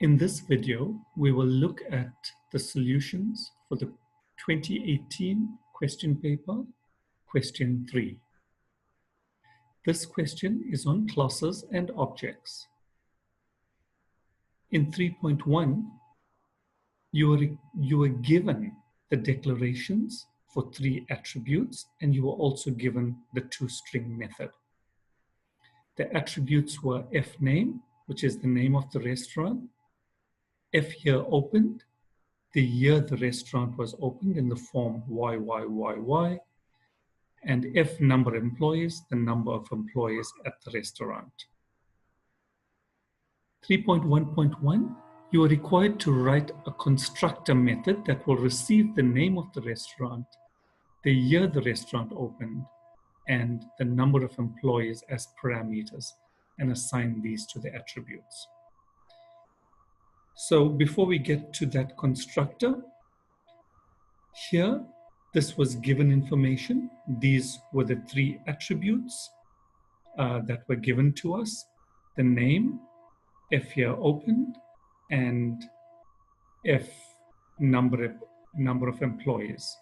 In this video, we will look at the solutions for the 2018 question paper, question 3. This question is on classes and objects. In 3.1, you were given the declarations for 3 attributes, and you were also given the toString method. The attributes were fname, which is the name of the restaurant, fyear opened, the year the restaurant was opened in the form YYYY, and F number of employees, the number of employees at the restaurant. 3.1.1, you are required to write a constructor method that will receive the name of the restaurant, the year the restaurant opened, and the number of employees as parameters, and assign these to the attributes. So before we get to that constructor, here, this was given information. These were the 3 attributes that were given to us: the name, fyear opened, and F number of employees.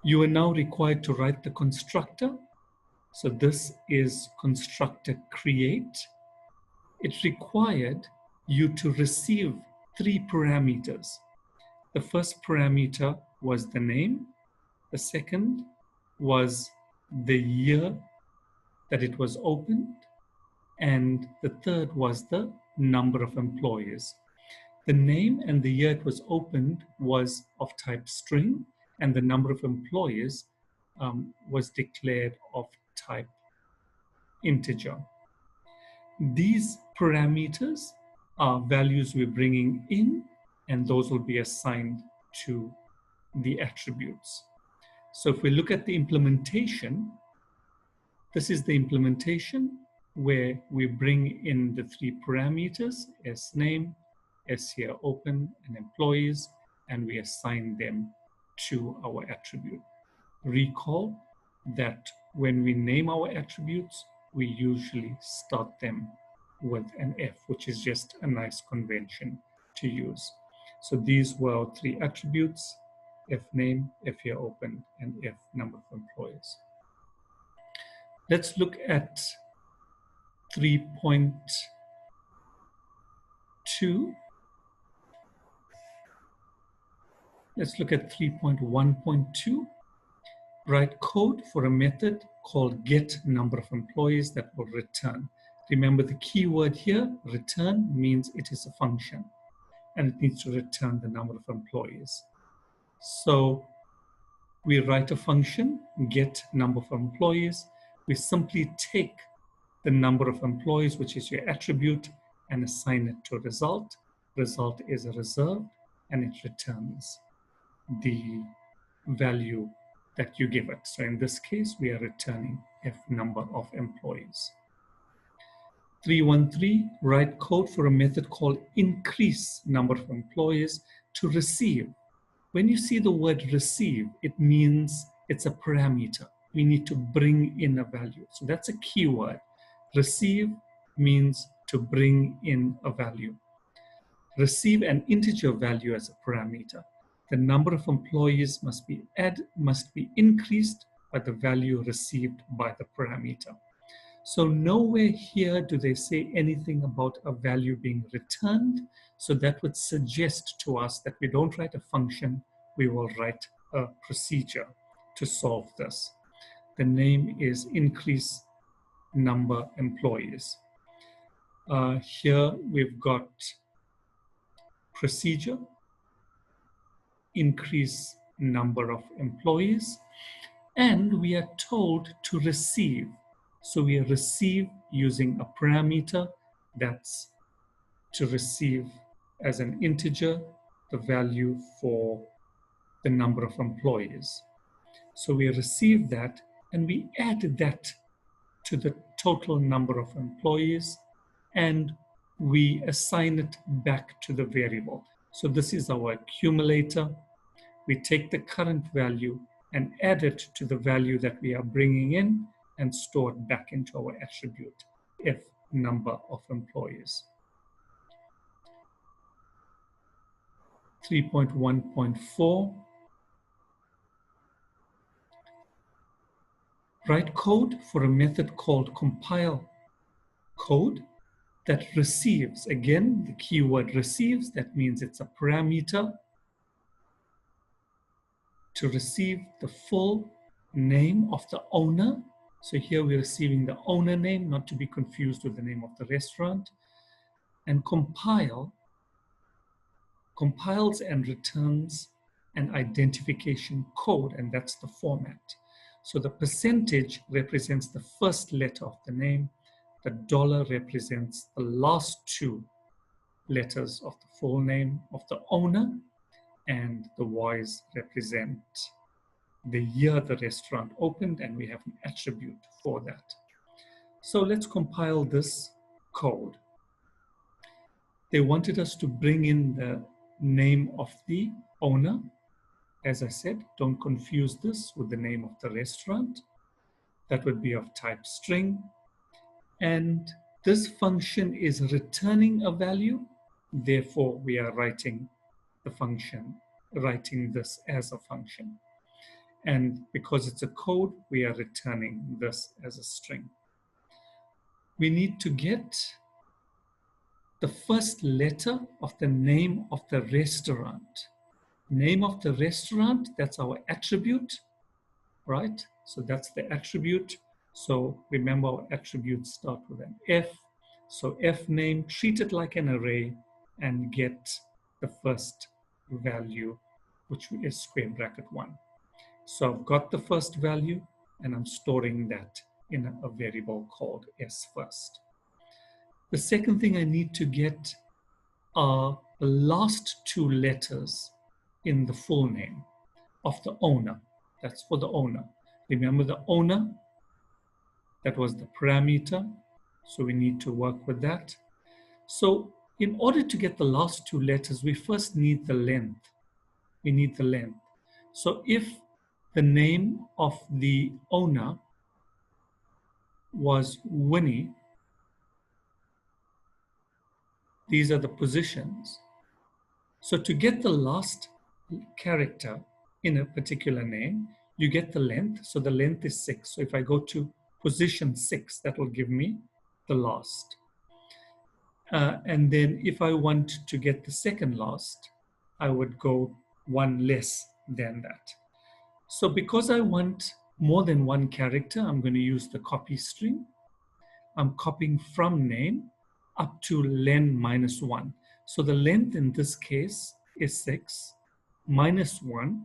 You are now required to write the constructor. So this is constructor create. It required you to receive 3 parameters. The first parameter was the name. The second was the year that it was opened. And the third was the number of employees. The name and the year it was opened was of type string, and the number of employees was declared of type integer. These parameters are values we're bringing in, and those will be assigned to the attributes. So if we look at the implementation, this is the implementation where we bring in the 3 parameters, sname, syear open, and employees, and we assign them to our attribute. Recall that when we name our attributes, we usually start them with an F, which is just a nice convention to use. So these were our 3 attributes: fname, fyear open, and F number of employees. Let's look at 3.2. Let's look at 3.1.2. Write code for a method called get number of employees that will return. Remember, the key word here, return, means it is a function, and it needs to return the number of employees. So we write a function, get number of employees. We simply take the number of employees, which is your attribute, and assign it to a result. Result is a reserve, and it returns the value that you give it. So in this case, we are returning F number of employees. 3.1.3, write code for a method called increase number of employees to receive. When you see the word receive, it means it's a parameter. We need to bring in a value. So that's a keyword. Receive means to bring in a value. Receive an integer value as a parameter. The number of employees must be increased by the value received by the parameter. So nowhere here do they say anything about a value being returned. So that would suggest to us that we don't write a function, we will write a procedure to solve this. The name is increase number employees. Here we've got procedure, increase number of employees, and we are told to receive. So we receive using a parameter that's to receive as an integer the value for the number of employees. So we receive that, and we add that to the total number of employees, and we assign it back to the variable. So this is our accumulator. We take the current value and add it to the value that we are bringing in and store it back into our attribute, F number of employees. 3.1.4. Write code for a method called compile code that receives, again, the keyword receives, that means it's a parameter to receive the full name of the owner. So here we're receiving the owner name, not to be confused with the name of the restaurant. And compiles and returns an identification code, and that's the format. So the percentage represents the first letter of the name, the dollar represents the last two letters of the full name of the owner, and the Y's represent the year the restaurant opened, and we have an attribute for that. So let's compile this code. They wanted us to bring in the name of the owner. As I said, don't confuse this with the name of the restaurant. That would be of type string. And this function is returning a value. Therefore, we are writing the function, writing this as a function. And because it's a code, we are returning this as a string. We need to get the first letter of the name of the restaurant. Name of the restaurant, that's our attribute, right? So that's the attribute. So remember, our attributes start with an F. So F name, treat it like an array and get the first value, which is square bracket 1. So I've got the first value and I'm storing that in a variable called S first. The second thing I need to get are the last two letters in the full name of the owner. That's for the owner. Remember the owner, that was the parameter. So we need to work with that. So in order to get the last two letters, we first need the length. We need the length. So if the name of the owner was Winnie, these are the positions. So to get the last character in a particular name, you get the length. So the length is 6. So if I go to position 6, that will give me the last. And then if I want to get the second last, I would go one less than that. So because I want more than one character, I'm going to use the copy string. I'm copying from name up to len minus 1. So the length in this case is 6 minus 1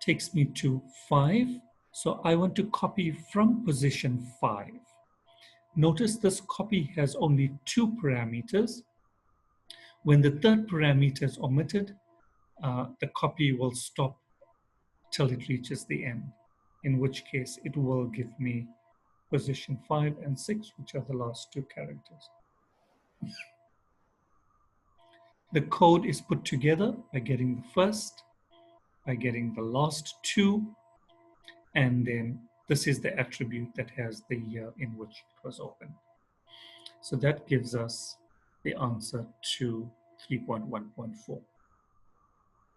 takes me to 5. So I want to copy from position 5. Notice this copy has only 2 parameters. When the third parameter is omitted, the copy will stop till it reaches the end, in which case it will give me position 5 and 6, which are the last 2 characters. The code is put together by getting the first, by getting the last 2, and then this is the attribute that has the year in which it was opened. So that gives us the answer to 3.1.4.